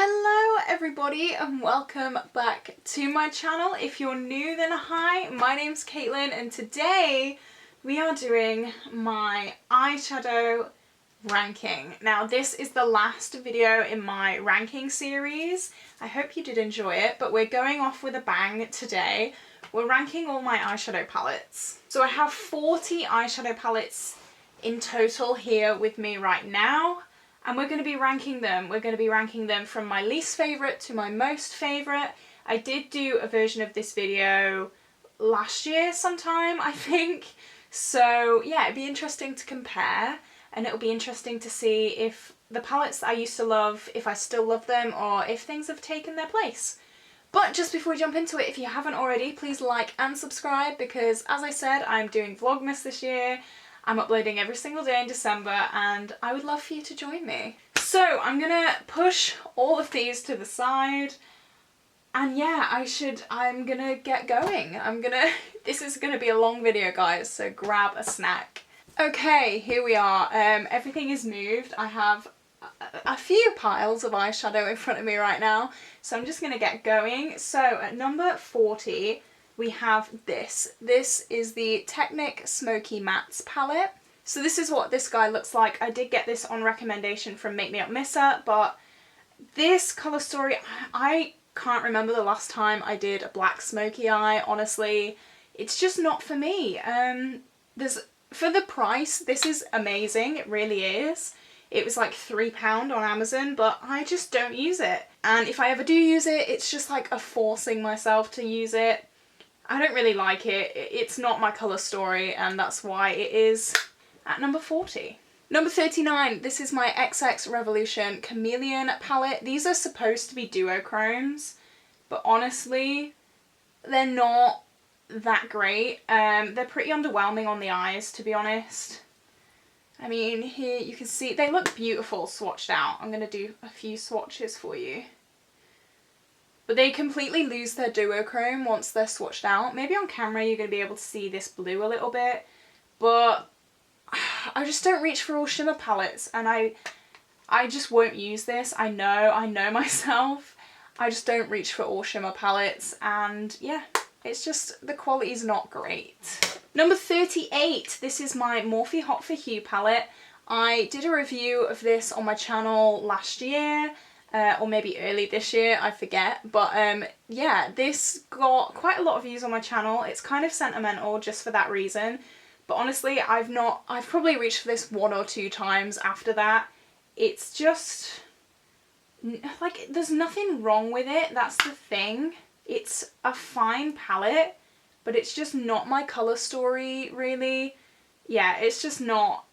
Hello everybody and welcome back to my channel. If you're new, then hi, my name's Caitlin and today we are doing my eyeshadow ranking. Now this is the last video in my ranking series. I hope you did enjoy it, but we're going off with a bang today. We're ranking all my eyeshadow palettes. So I have 40 eyeshadow palettes in total here with me right now. And we're going to be ranking them. We're going to be ranking them from my least favourite to my most favourite. I did do a version of this video last year sometime, I think. So yeah, it'd be interesting to compare, and it'll be interesting to see if the palettes that I used to love, if I still love them, or if things have taken their place. But just before we jump into it, if you haven't already, please like and subscribe, because as I said, I'm doing Vlogmas this year. I'm uploading every single day in December and I would love for you to join me. So I'm gonna push all of these to the side and yeah, I'm gonna get going. This is gonna be a long video guys, so grab a snack. Okay, here we are. Everything is moved. I have a few piles of eyeshadow in front of me right now, so I'm just gonna get going. So at number 40, we have this. This is the Technic Smoky Mattes palette. So this is what this guy looks like. I did get this on recommendation from Make Me Up Missa, but this colour story, I can't remember the last time I did a black smoky eye, honestly. It's just not for me. For the price, this is amazing, it really is. It was like £3 on Amazon, but I just don't use it. And if I ever do use it, it's just like a forcing myself to use it. I don't really like it. It's not my colour story, and that's why it is at number 40. Number 39, this is my XX Revolution Chameleon palette. These are supposed to be duochromes, but honestly, they're not that great. They're pretty underwhelming on the eyes, to be honest. I mean, here you can see, they look beautiful swatched out. I'm going to do a few swatches for you. But they completely lose their duochrome once they're swatched out. Maybe on camera you're going to be able to see this blue a little bit, but I just don't reach for all shimmer palettes, and I just won't use this. I know myself. I just don't reach for all shimmer palettes, and yeah, it's just, the quality's not great. Number 38, this is my Morphe Hot for Hue palette. I did a review of this on my channel last year. Or maybe early this year, I forget, but yeah, this got quite a lot of views on my channel. It's kind of sentimental just for that reason, but honestly I've probably reached for this 1 or 2 times after that. It's just like, there's nothing wrong with it, that's the thing. It's a fine palette, but it's just not my colour story really. Yeah, it's just not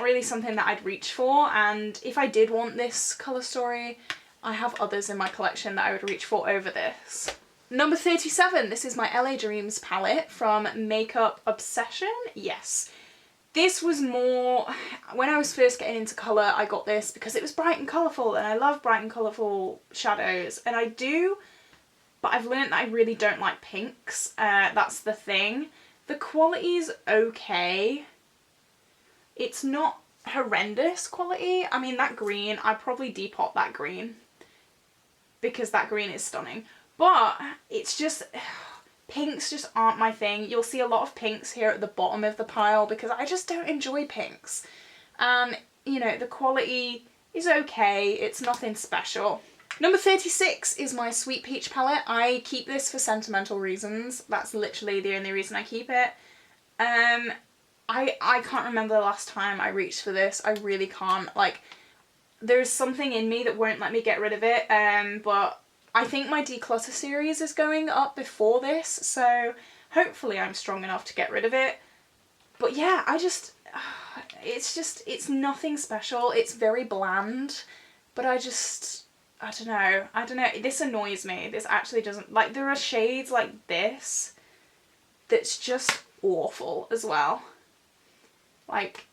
really something that I'd reach for, and if I did want this colour story, I have others in my collection that I would reach for over this. Number 37, this is my LA Dreams palette from Makeup Obsession. Yes. This was more, when I was first getting into colour, I got this because it was bright and colourful, and I love bright and colourful shadows, and I do, but I've learned that I really don't like pinks. That's the thing. The quality's okay. It's not horrendous quality. I mean, that green, I'd probably depot that green because that green is stunning. But it's just, pinks just aren't my thing. You'll see a lot of pinks here at the bottom of the pile because I just don't enjoy pinks. And, you know, the quality is okay. It's nothing special. Number 36 is my Sweet Peach palette. I keep this for sentimental reasons. That's literally the only reason I keep it. I can't remember the last time I reached for this. I really can't. Like, there's something in me that won't let me get rid of it, but I think my Declutter series is going up before this, so hopefully I'm strong enough to get rid of it. But yeah, it's nothing special. It's very bland, but I don't know. This annoys me. This actually doesn't, like, there are shades like this that's just awful as well. Like,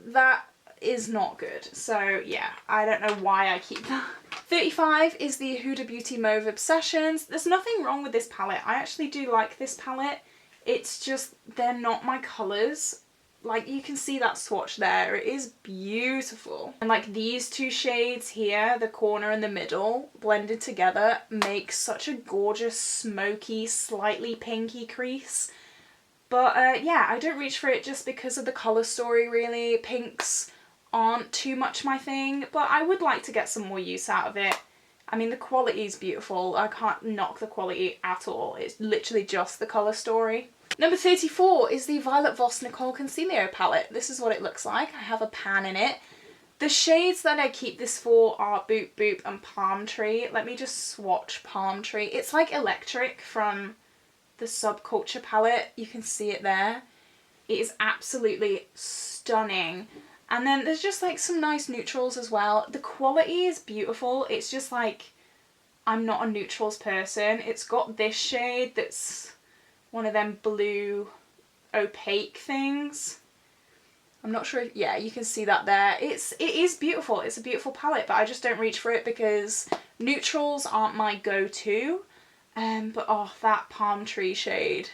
that is not good. So yeah, I don't know why I keep that. 35 is the Huda Beauty Mauve Obsessions. There's nothing wrong with this palette. I actually do like this palette. It's just, they're not my colours. like you can see that swatch there, it is beautiful. And like these two shades here, the corner and the middle, blended together make such a gorgeous smoky, slightly pinky crease. But yeah, I don't reach for it just because of the colour story really. Pinks aren't too much my thing, but I would like to get some more use out of it. I mean, the quality is beautiful. I can't knock the quality at all. It's literally just the colour story. Number 34 is the Violet Voss Nicole Concealer palette. This is what it looks like. I have a pan in it. The shades that I keep this for are Boop Boop and Palm Tree. Let me just swatch Palm Tree. It's like Electric from the Subculture palette. You can see it there. It is absolutely stunning. And then there's just like some nice neutrals as well. The quality is beautiful. It's just like, I'm not a neutrals person. It's got this shade that's one of them blue opaque things. I'm not sure if, yeah, you can see that there. It is beautiful. It's a beautiful palette, but I just don't reach for it because neutrals aren't my go-to. But oh, that Palm Tree shade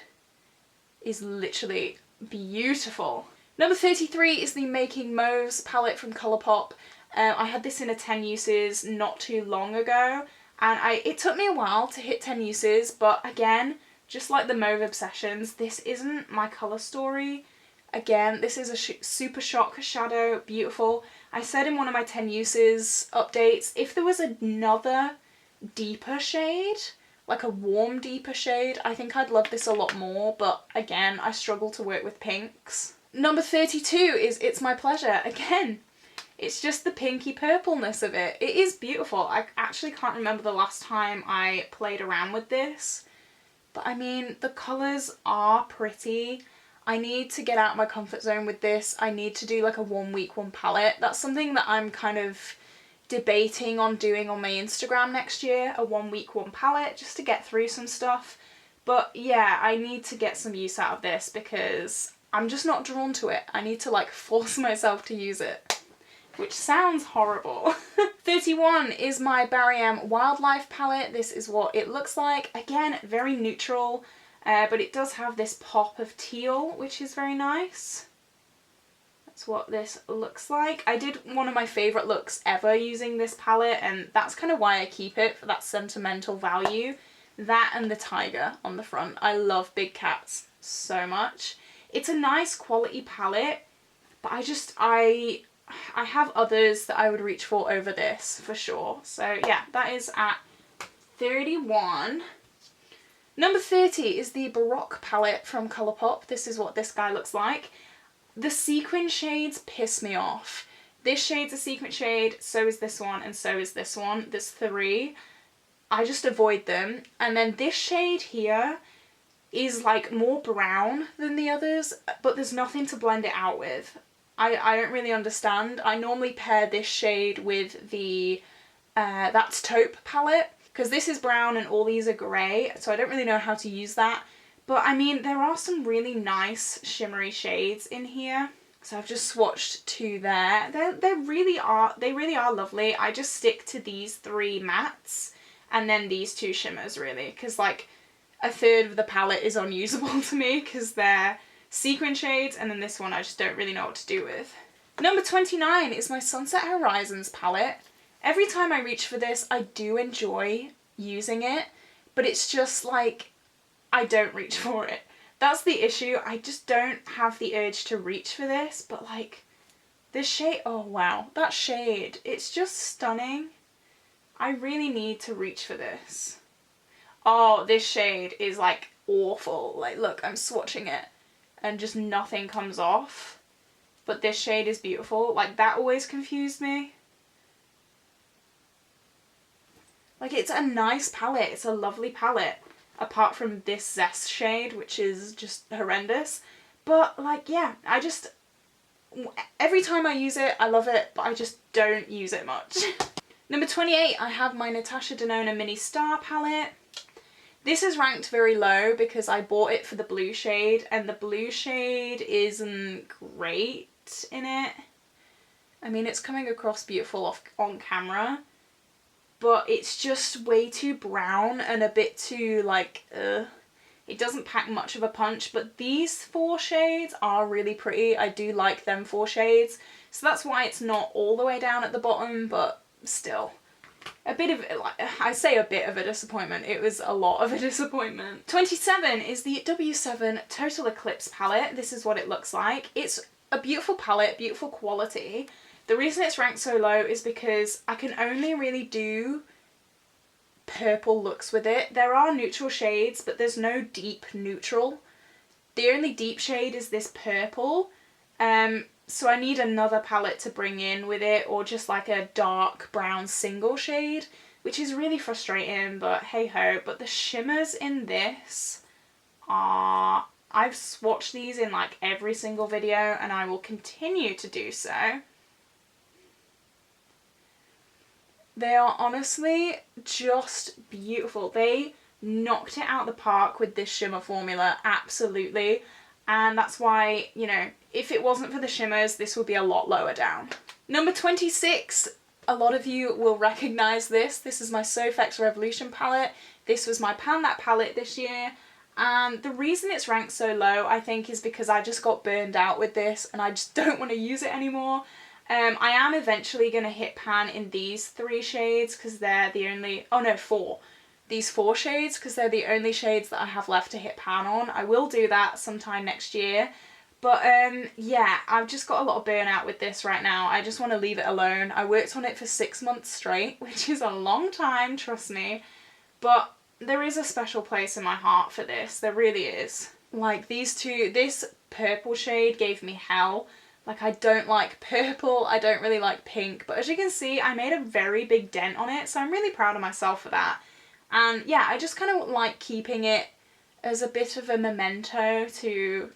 is literally beautiful. Number 33 is the Making Mauves palette from Colourpop. I had this in a 10 uses not too long ago, and it took me a while to hit 10 uses, but again, just like the Mauve Obsessions, this isn't my colour story. Again, this is a Super Shock shadow, beautiful. I said in one of my 10 uses updates, if there was another deeper shade, like a warm deeper shade, I think I'd love this a lot more, but again, I struggle to work with pinks. Number 32 is It's My Pleasure. Again, it's just the pinky purpleness of it. It is beautiful. I actually can't remember the last time I played around with this. But I mean, the colours are pretty. I need to get out of my comfort zone with this. I need to do like a 1 week, one palette. That's something that I'm kind of debating on doing on my Instagram next year. A 1 week, one palette, just to get through some stuff. But yeah, I need to get some use out of this because I'm just not drawn to it. I need to like force myself to use it, which sounds horrible. 31 is my Barry M Wildlife palette. This is what it looks like. Again, very neutral, but it does have this pop of teal, which is very nice. That's what this looks like. I did one of my favourite looks ever using this palette, and that's kind of why I keep it, for that sentimental value. That and the tiger on the front. I love big cats so much. It's a nice quality palette, but I have others that I would reach for over this for sure. So yeah, that is at 31. Number 30 is the Baroque palette from Colourpop. This is what this guy looks like. The sequin shades piss me off. This shade's a sequin shade, so is this one, and so is this one. There's 3. I just avoid them. And then this shade here is like more brown than the others, but there's nothing to blend it out with. I don't really understand. I normally pair this shade with the That's Taupe palette, because this is brown and all these are grey, so I don't really know how to use that. But I mean, there are some really nice shimmery shades in here. So I've just swatched 2 there. They really are lovely. I just stick to these 3 mattes and then these 2 shimmers really, because like a third of the palette is unusable to me because they're sequin shades, and then this one I just don't really know what to do with. Number 29 is my Sunset Horizons palette. Every time I reach for this, I do enjoy using it, but it's just like, I don't reach for it. That's the issue. I just don't have the urge to reach for this, but like this shade, oh wow, that shade, it's just stunning. I really need to reach for this. Oh, this shade is like awful. Like look, I'm swatching it and just nothing comes off. But this shade is beautiful. Like that always confused me. Like it's a nice palette. It's a lovely palette. Apart from this Zest shade, which is just horrendous. But like, yeah, every time I use it, I love it, but I just don't use it much. Number 28, I have my Natasha Denona Mini Star palette. This is ranked very low because I bought it for the blue shade, and the blue shade isn't great in it. I mean, it's coming across beautiful on camera, but it's just way too brown and a bit too like, It doesn't pack much of a punch, but these 4 shades are really pretty. I do like them 4 shades. So that's why it's not all the way down at the bottom, but still. A bit of, like, I say a bit of a disappointment. It was a lot of a disappointment. 27 is the W7 Total Eclipse palette. This is what it looks like. It's a beautiful palette, beautiful quality. The reason it's ranked so low is because I can only really do purple looks with it. There are neutral shades, but there's no deep neutral. The only deep shade is this purple. So I need another palette to bring in with it, or just like a dark brown single shade, which is really frustrating, but hey ho. But the shimmers in this are, I've swatched these in like every single video and I will continue to do so. They are honestly just beautiful. They knocked it out the park with this shimmer formula, absolutely. And that's why, you know, if it wasn't for the shimmers, this would be a lot lower down. Number 26, a lot of you will recognise this. This is my Swathing Revolution palette. This was my Pan That palette this year. And the reason it's ranked so low, I think, is because I just got burned out with this and I just don't want to use it anymore. I am eventually going to hit pan in these 3 shades because they're the only, oh no, 4. These 4 shades because they're the only shades that I have left to hit pan on. I will do that sometime next year. But yeah, I've just got a lot of burnout with this right now. I just want to leave it alone. I worked on it for 6 months straight, which is a long time, trust me. But there is a special place in my heart for this. There really is. Like these 2, this purple shade gave me hell. Like I don't like purple, I don't really like pink. But as you can see, I made a very big dent on it. So I'm really proud of myself for that. And yeah, I just kind of like keeping it as a bit of a memento to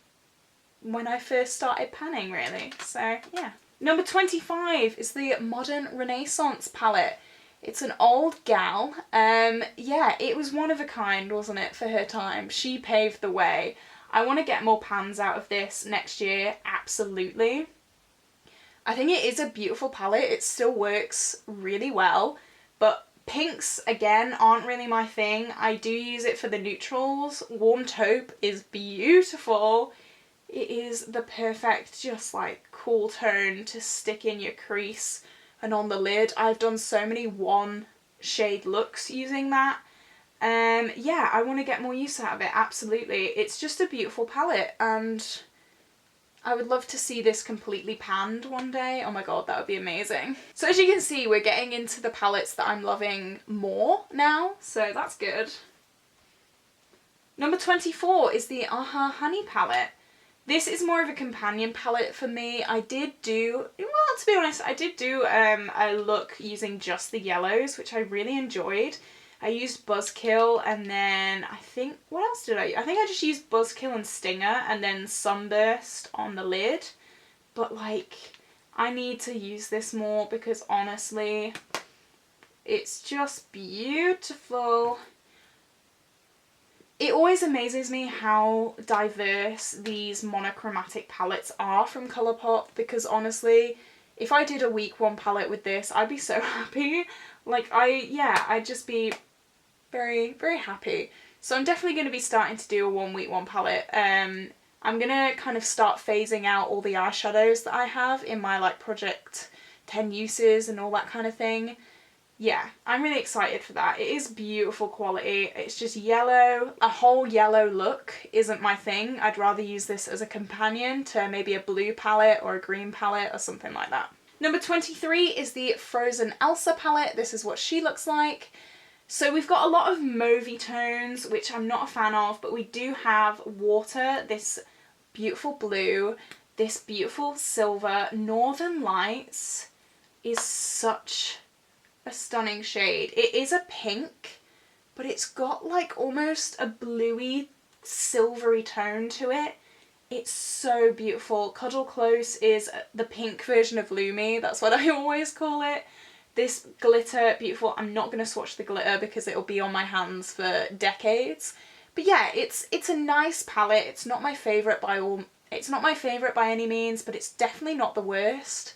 when I first started panning, really. So yeah. Number 25 is the Modern Renaissance palette. It's an old gal. Yeah, it was one of a kind, wasn't it, for her time. She paved the way. I want to get more pans out of this next year, absolutely. I think it is a beautiful palette. It still works really well, but pinks, again, aren't really my thing. I do use it for the neutrals. Warm Taupe is beautiful. It is the perfect, just like, cool tone to stick in your crease and on the lid. I've done so many 1 shade looks using that. Yeah, I want to get more use out of it, absolutely. It's just a beautiful palette and I would love to see this completely panned one day. Oh my god, that would be amazing. So as you can see, we're getting into the palettes that I'm loving more now, so that's good. Number 24 is the Aha Honey palette. This is more of a companion palette for me. I did do, well, to be honest, I did do a look using just the yellows, which I really enjoyed. I used Buzzkill and then I think, what else did I use? I think I just used Buzzkill and Stinger and then Sunburst on the lid. But like, I need to use this more because honestly, it's just beautiful. It always amazes me how diverse these monochromatic palettes are from Colourpop because honestly, if I did a week 1 palette with this, I'd be so happy. Like I'd just be very, very happy. So I'm definitely going to be starting to do a 1 week 1 palette. I'm going to kind of start phasing out all the eyeshadows that I have in my like project 10 uses and all that kind of thing. Yeah, I'm really excited for that. It is beautiful quality. It's just yellow. A whole yellow look isn't my thing. I'd rather use this as a companion to maybe a blue palette or a green palette or something like that. Number 23 is the Frozen Elsa palette. This is what she looks like. So we've got a lot of mauvey tones, which I'm not a fan of, but we do have water, this beautiful blue, this beautiful silver. Northern Lights is such a stunning shade. It is a pink, but it's got like almost a bluey, silvery tone to it. It's so beautiful. Cuddle Close is the pink version of Lumi. That's what I always call it. This glitter, beautiful. I'm not going to swatch the glitter because it'll be on my hands for decades. But yeah, it's a nice palette. It's not my favourite by any means, but it's definitely not the worst.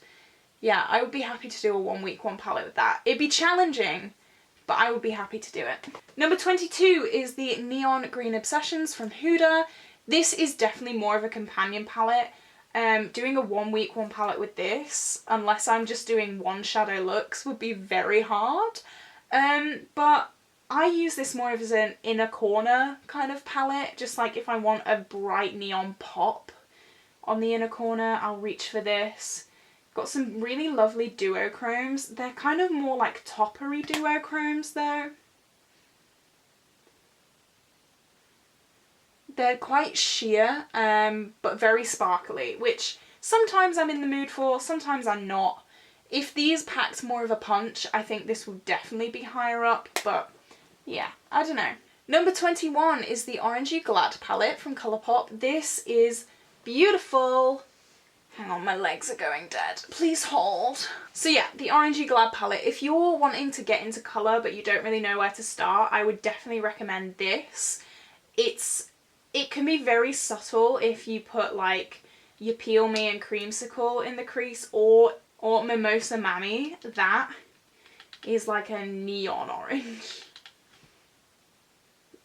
Yeah, I would be happy to do a 1 week 1 palette with that. It'd be challenging, but I would be happy to do it. Number 22 is the Neon Green Obsessions from Huda. This is definitely more of a companion palette. Doing a 1 week one palette with this, unless I'm just doing one shadow looks, would be very hard. But I use this more as an inner corner kind of palette, just like if I want a bright neon pop on the inner corner, I'll reach for this. Got some really lovely duochromes. They're kind of more like toppery duochromes though. They're quite sheer, but very sparkly, which sometimes I'm in the mood for, sometimes I'm not. If these packed more of a punch, I think this will definitely be higher up, but yeah, I don't know. Number 21 is the Orangey Glad palette from Colourpop. This is beautiful. Hang on, my legs are going dead. Please hold. So yeah, the Orangey Glad palette. If you're wanting to get into colour but you don't really know where to start, I would definitely recommend this. It can be very subtle if you put like your Peel Me and Creamsicle in the crease, or Mimosa Mammy. That is like a neon orange.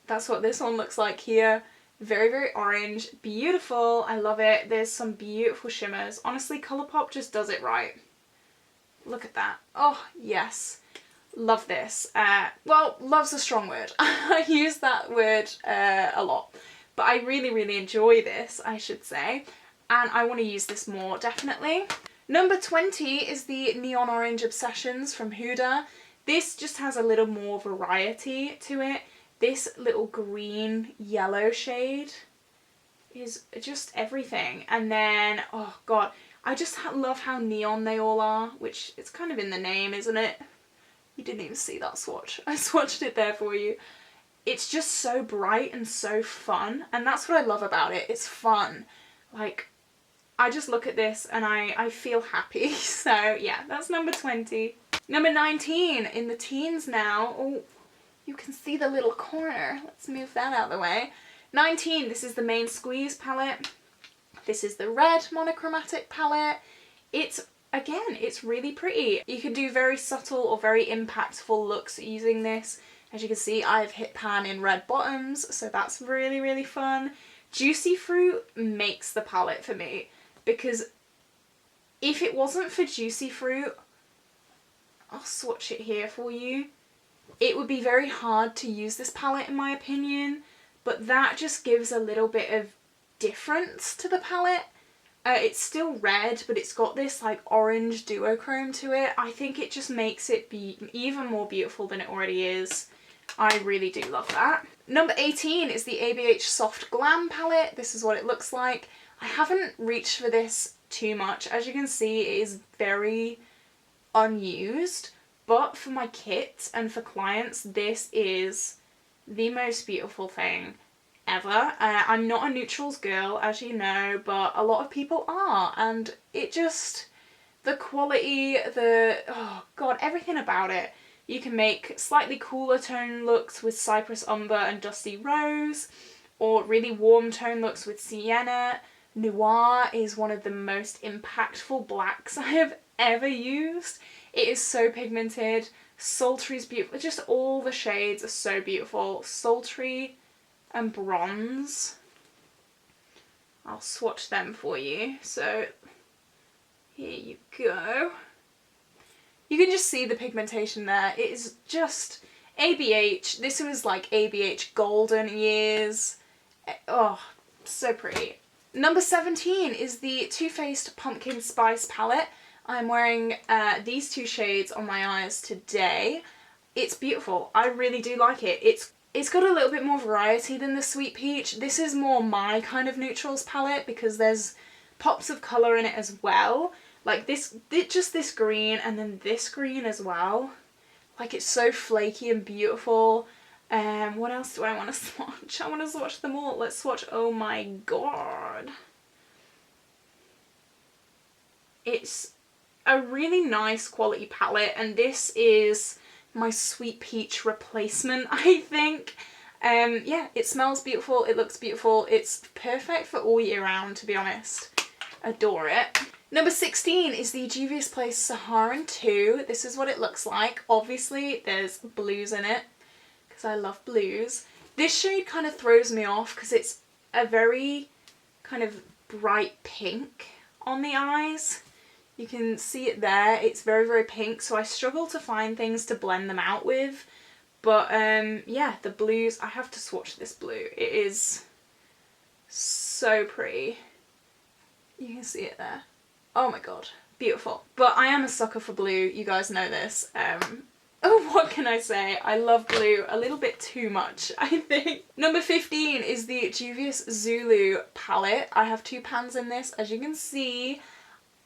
That's what this one looks like here. Very, very orange. Beautiful. I love it. There's some beautiful shimmers. Honestly, Colourpop just does it right. Look at that. Oh, yes. Love this. Well, love's a strong word. I use that word a lot. But I really, really enjoy this, I should say. And I want to use this more, definitely. Number 20 is the Neon Orange Obsessions from Huda. This just has a little more variety to it. This little green yellow shade is just everything. And then, oh god, I just love how neon they all are, which it's kind of in the name, isn't it? You didn't even see that swatch. I swatched it there for you. It's just so bright and so fun, and that's what I love about it. It's fun. Like, I just look at this and I feel happy. So yeah, that's number 20. Number 19, in the teens now. Oh, you can see the little corner. Let's move that out of the way. 19, this is the Main Squeeze palette. This is the red monochromatic palette. Again, it's really pretty. You can do very subtle or very impactful looks using this. As you can see, I've hit pan in red bottoms, so that's really, really fun. Juicy Fruit makes the palette for me, because if it wasn't for Juicy Fruit, I'll swatch it here for you, it would be very hard to use this palette in my opinion, but that just gives a little bit of difference to the palette. It's still red, but it's got this like orange duochrome to it. I think it just makes it be even more beautiful than it already is. I really do love that. Number 18 is the ABH Soft Glam palette. This is what it looks like. I haven't reached for this too much. As you can see, it is very unused, but for my kits and for clients, this is the most beautiful thing ever. I'm not a neutrals girl, as you know, but a lot of people are, and it just, the quality, oh god, everything about it. You can make slightly cooler tone looks with Cypress Umber and Dusty Rose, or really warm tone looks with Sienna. Noir is one of the most impactful blacks I have ever used. It is so pigmented. Sultry is beautiful. Just all the shades are so beautiful. Sultry and Bronze. I'll swatch them for you. So here you go. You can just see the pigmentation there. It is just ABH. This was like ABH golden years. Oh, so pretty. Number 17 is the Too Faced Pumpkin Spice palette. I'm wearing these two shades on my eyes today. It's beautiful. I really do like it. It's got a little bit more variety than the Sweet Peach. This is more my kind of neutrals palette because there's pops of colour in it as well. Like just this green and then this green as well. Like, it's so flaky and beautiful. What else do I want to swatch? I want to swatch them all. Let's swatch. Oh my god. It's a really nice quality palette, and this is my Sweet Peach replacement, I think. Yeah, it smells beautiful, it looks beautiful, it's perfect for all year round, to be honest. Adore it. Number 16 is the Juvia's Place Saharan 2. This is what it looks like. Obviously there's blues in it because I love blues. This shade kind of throws me off because it's a very kind of bright pink on the eyes. You can see it there. It's very, very pink, so I struggle to find things to blend them out with. But yeah, the blues, I have to swatch this blue. It is so pretty. You can see it there. Oh my god, beautiful. But I am a sucker for blue, you guys know this. Oh, what can I say? I love blue a little bit too much, I think. Number 15 is the Juvia's Zulu palette. I have 2 pans in this, as you can see.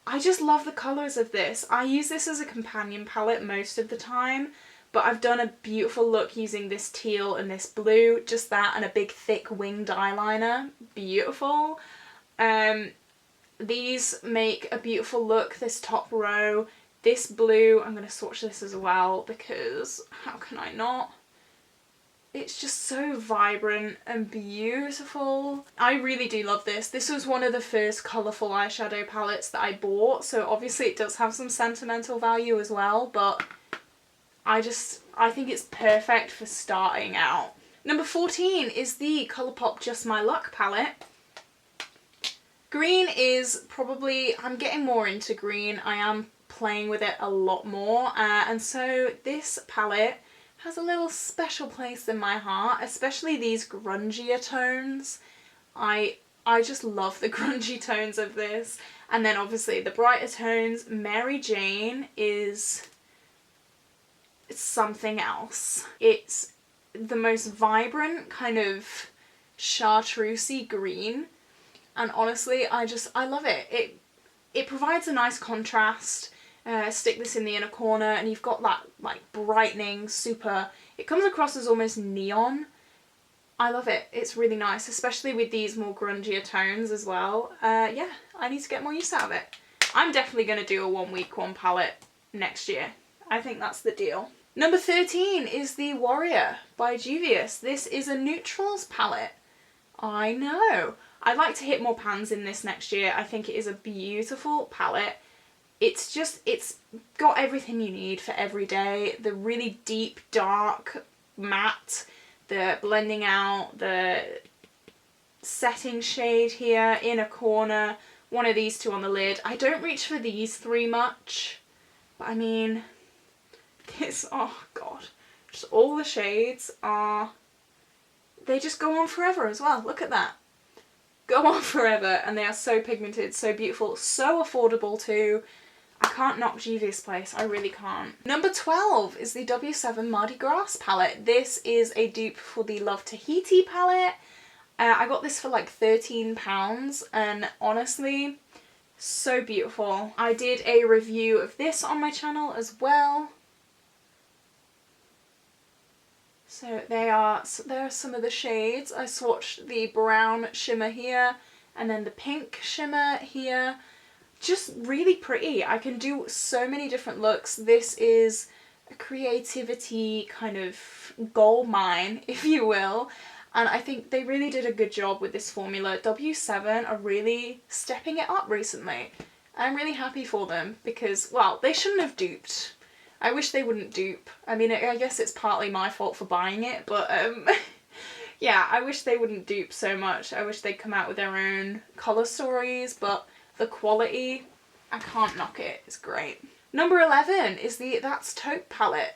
I just love the colours of this. I use this as a companion palette most of the time, but I've done a beautiful look using this teal and this blue, just that, and a big thick winged eyeliner. Beautiful. These make a beautiful look, this top row. This blue, I'm going to swatch this as well because how can I not? It's just so vibrant and beautiful. I really do love this. This was one of the first colourful eyeshadow palettes that I bought, so obviously it does have some sentimental value as well, but I think it's perfect for starting out. Number 14 is the Colourpop Just My Luck palette. Green is probably, I'm getting more into green. I am playing with it a lot more, and so this palette has a little special place in my heart, especially these grungier tones. I just love the grungy tones of this. And then obviously the brighter tones. Mary Jane is something else. It's the most vibrant kind of chartreusey green. And honestly, I love it. It provides a nice contrast. Stick this in the inner corner and you've got that like brightening super, it comes across as almost neon. I love it. It's really nice, especially with these more grungier tones as well. Yeah, I need to get more use out of it. I'm definitely going to do a 1 week 1 palette next year. I think that's the deal. Number 13 is the Warrior by Juvia's. This is a neutrals palette. I know. I'd like to hit more pans in this next year. I think it is a beautiful palette. It's got everything you need for every day. The really deep, dark, matte, the blending out, the setting shade here, inner corner, one of these 2 on the lid. I don't reach for these 3 much, but I mean, this, oh god, just all the shades are, they just go on forever as well. Look at that. Go on forever, and they are so pigmented, so beautiful, so affordable too. I can't knock Juvia's Place, I really can't. Number 12 is the W7 Mardi Gras palette. This is a dupe for the Love Tahiti palette. I got this for like £13 and honestly, so beautiful. I did a review of this on my channel as well. So there are some of the shades. I swatched the brown shimmer here and then the pink shimmer here. Just really pretty. I can do so many different looks. This is a creativity kind of gold mine, if you will. And I think they really did a good job with this formula. W7 are really stepping it up recently. I'm really happy for them because, well, they shouldn't have duped. I wish they wouldn't dupe. I mean, I guess it's partly my fault for buying it, but yeah, I wish they wouldn't dupe so much. I wish they'd come out with their own colour stories, but the quality, I can't knock it. It's great. Number 11 is the That's Taupe palette.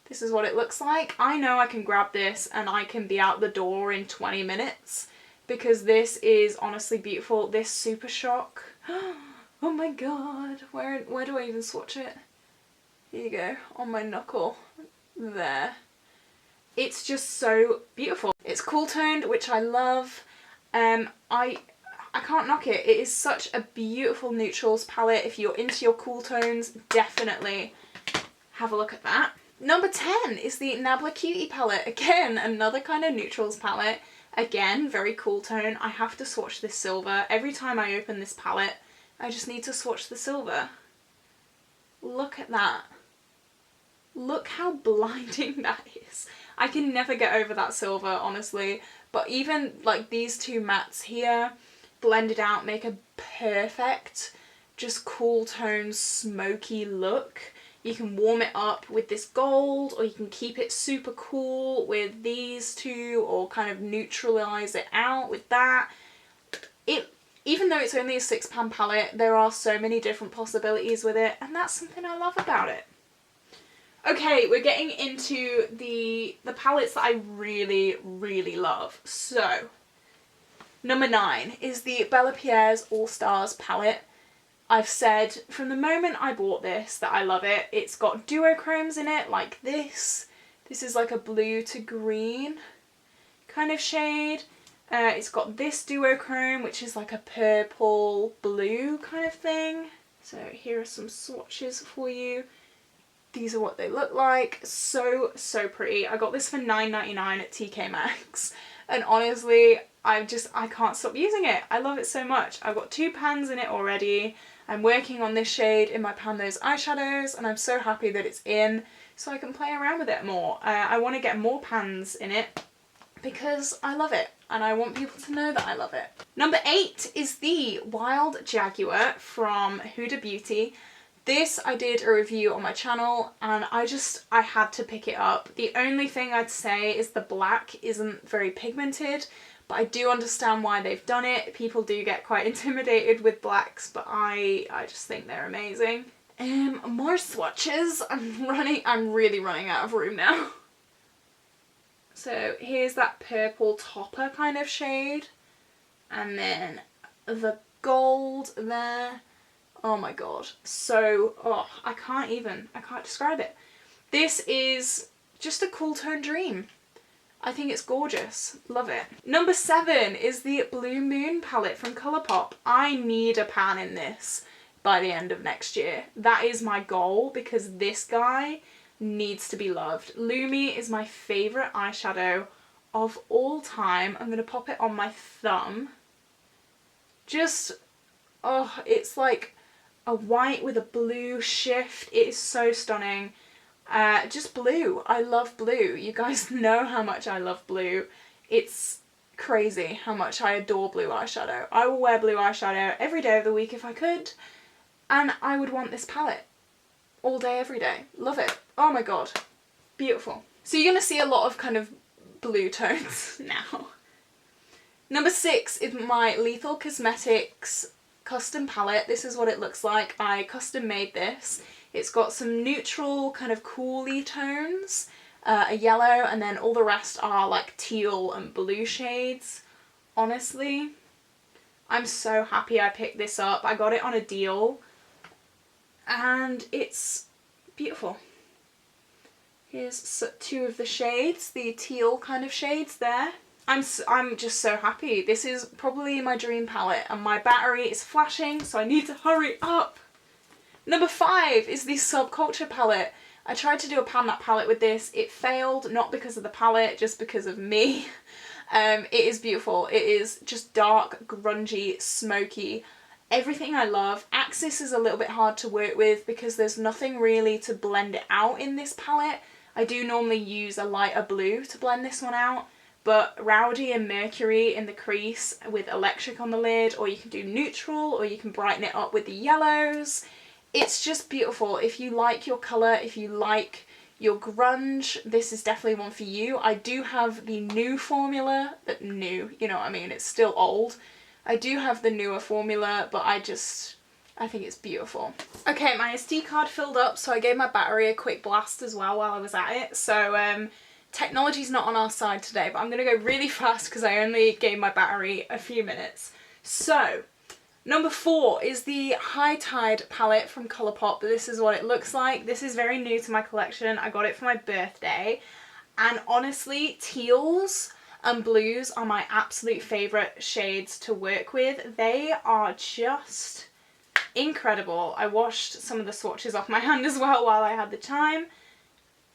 This is what it looks like. I know I can grab this and I can be out the door in 20 minutes because this is honestly beautiful. This Super Shock. Oh my god. Where do I even swatch it? Here you go. On my knuckle. There. It's just so beautiful. It's cool toned, which I love. I can't knock it. It is such a beautiful neutrals palette. If you're into your cool tones, definitely have a look at that. Number 10 is the Nabla Cutie palette. Again, another kind of neutrals palette. Again, very cool tone. I have to swatch this silver. Every time I open this palette, I just need to swatch the silver. Look at that. Look how blinding that is. I can never get over that silver, honestly. But even like these 2 mattes here, blended out, make a perfect just cool tone, smoky look. You can warm it up with this gold, or you can keep it super cool with these two, or kind of neutralize it out with that. Even though it's only a £6 palette, there are so many different possibilities with it, and that's something I love about it. Okay, we're getting into the palettes that I really, really love. So, number 9 is the Bella Pierre's All Stars palette. I've said from the moment I bought this that I love it. It's got duochromes in it like this. This is like a blue to green kind of shade. It's got this duochrome, which is like a purple blue kind of thing. So here are some swatches for you. These are what they look like. So, so pretty. I got this for $9.99 at TK Maxx. And honestly, I can't stop using it. I love it so much. I've got 2 pans in it already. I'm working on this shade in my Pan Those eyeshadows, and I'm so happy that it's in so I can play around with it more. I want to get more pans in it because I love it, and I want people to know that I love it. Number 8 is the Wild Jaguar from Huda Beauty. This I did a review on my channel, and I had to pick it up. The only thing I'd say is the black isn't very pigmented, but I do understand why they've done it. People do get quite intimidated with blacks, but I just think they're amazing. More swatches. I'm really running out of room now. So here's that purple topper kind of shade, and then the gold there. Oh my god. So, I can't describe it. This is just a cool tone dream. I think it's gorgeous. Love it. Number 7 is the Blue Moon palette from Colourpop. I need a pan in this by the end of next year. That is my goal, because this guy needs to be loved. Lumi is my favourite eyeshadow of all time. I'm going to pop it on my thumb. Just, it's like a white with a blue shift. It is so stunning. Just blue. I love blue. You guys know how much I love blue. It's crazy how much I adore blue eyeshadow. I will wear blue eyeshadow every day of the week if I could, and I would want this palette all day, every day. Love it. Oh my god. Beautiful. So you're going to see a lot of kind of blue tones now. Number 6 is my Lethal Cosmetics custom palette. This is what it looks like. I custom made this. It's got some neutral kind of cooly tones, a yellow, and then all the rest are like teal and blue shades. Honestly, I'm so happy I picked this up. I got it on a deal and it's beautiful. Here's 2 of the shades, the teal kind of shades there. I'm just so happy. This is probably my dream palette, and my battery is flashing, so I need to hurry up. Number 5 is the Subculture palette. I tried to do a pan that palette with this. It failed, not because of the palette, just because of me. It is beautiful. It is just dark, grungy, smoky. Everything I love. Axis is a little bit hard to work with because there's nothing really to blend it out in this palette. I do normally use a lighter blue to blend this one out. But Rowdy and Mercury in the crease with Electric on the lid, or you can do neutral, or you can brighten it up with the yellows. It's just beautiful. If you like your colour, if you like your grunge, this is definitely one for you. I do have the new formula, new, you know what I mean, it's still old. I do have the newer formula, but I think it's beautiful. Okay, my SD card filled up, so I gave my battery a quick blast as well while I was at it. So, technology's not on our side today, but I'm going to go really fast because I only gave my battery a few minutes. So, number 4 is the High Tide palette from Colourpop. This is what it looks like. This is very new to my collection. I got it for my birthday. And honestly, teals and blues are my absolute favourite shades to work with. They are just incredible. I washed some of the swatches off my hand as well while I had the time.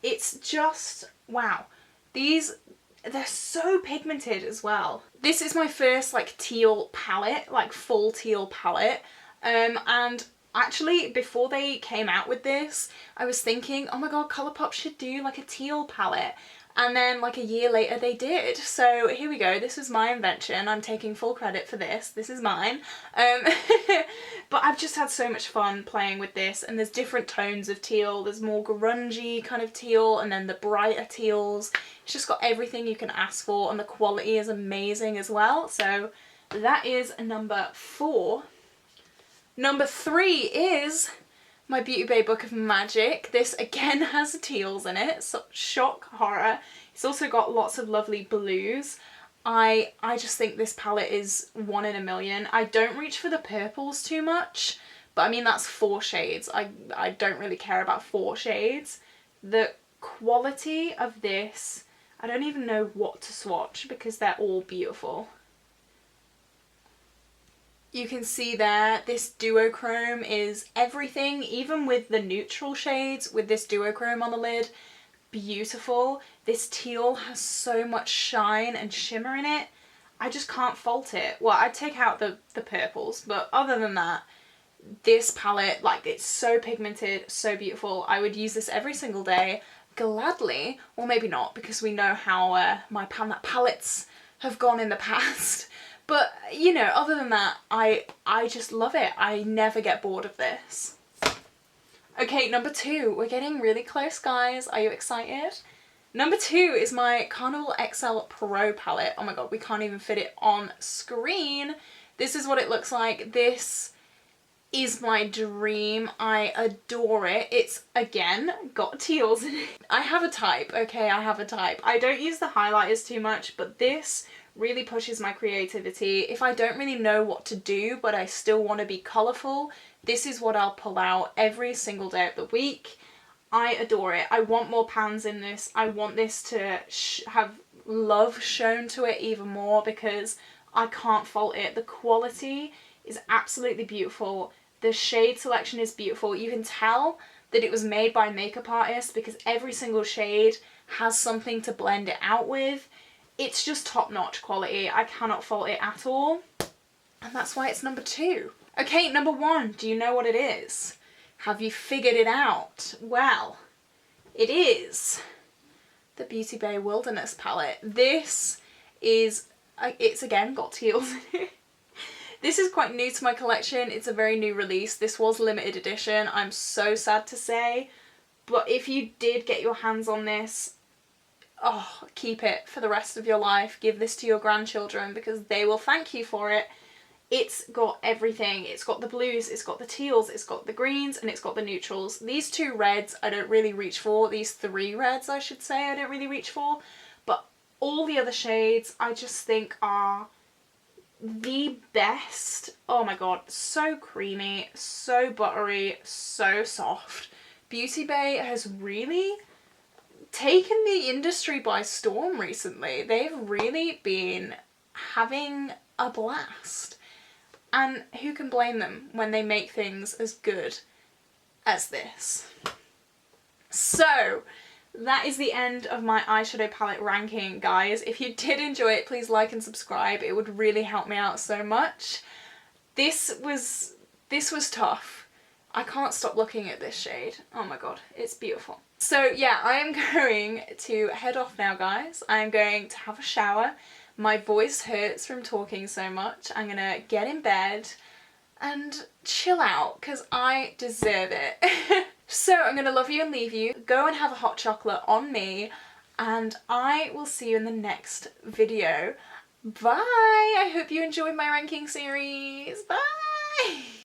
It's just, wow. They're so pigmented as well. This is my first like teal palette, like full teal palette. And actually before they came out with this, I was thinking, oh my god, Colourpop should do like a teal palette. And then like a year later they did. So here we go. This was my invention. I'm taking full credit for this. This is mine. But I've just had so much fun playing with this, and there's different tones of teal. There's more grungy kind of teal, and then the brighter teals. It's just got everything you can ask for, and the quality is amazing as well. So that is number 4. Number 3 is my Beauty Bay Book of Magic. This again has teals in it, so shock horror. It's also got lots of lovely blues. I just think this palette is 1 in a million. I don't reach for the purples too much, but I mean that's 4 shades. I don't really care about 4 shades. The quality of this, I don't even know what to swatch because they're all beautiful. You can see there, this duochrome is everything, even with the neutral shades, with this duochrome on the lid, beautiful. This teal has so much shine and shimmer in it. I just can't fault it. Well, I'd take out the purples, but other than that, this palette, like, it's so pigmented, so beautiful. I would use this every single day, gladly, or maybe not, because we know how my palettes have gone in the past. But, you know, other than that, I just love it. I never get bored of this. Okay, number 2. We're getting really close, guys. Are you excited? Number 2 is my Carnival XL Pro palette. Oh my god, we can't even fit it on screen. This is what it looks like. This is my dream. I adore it. It's, again, got teals in it. I have a type, okay? I have a type. I don't use the highlighters too much, but this really pushes my creativity. If I don't really know what to do, but I still want to be colourful, this is what I'll pull out every single day of the week. I adore it. I want more pans in this. I want this to have love shown to it even more because I can't fault it. The quality is absolutely beautiful. The shade selection is beautiful. You can tell that it was made by a makeup artist because every single shade has something to blend it out with. It's just top-notch quality. I cannot fault it at all. And that's why it's number 2. Okay, number 1. Do you know what it is? Have you figured it out? Well, it is the Beauty Bay Wilderness palette. This is, it's again got teals in it. This is quite new to my collection. It's a very new release. This was limited edition. I'm so sad to say. But if you did get your hands on this, oh, keep it for the rest of your life. Give this to your grandchildren because they will thank you for it. It's got everything. It's got the blues, it's got the teals, it's got the greens, and it's got the neutrals. These 2 reds I don't really reach for. These 3 reds I should say I don't really reach for. But all the other shades I just think are the best. Oh my god, so creamy, so buttery, so soft. Beauty Bay has really taken the industry by storm recently. They've really been having a blast. And who can blame them when they make things as good as this? So, that is the end of my eyeshadow palette ranking, guys. If you did enjoy it, please like and subscribe. It would really help me out so much. This was tough. I can't stop looking at this shade. Oh my god, it's beautiful. So yeah, I am going to head off now, guys. I'm going to have a shower. My voice hurts from talking so much. I'm gonna get in bed and chill out because I deserve it. So I'm gonna love you and leave you. Go and have a hot chocolate on me, and I will see you in the next video. Bye! I hope you enjoyed my ranking series. Bye!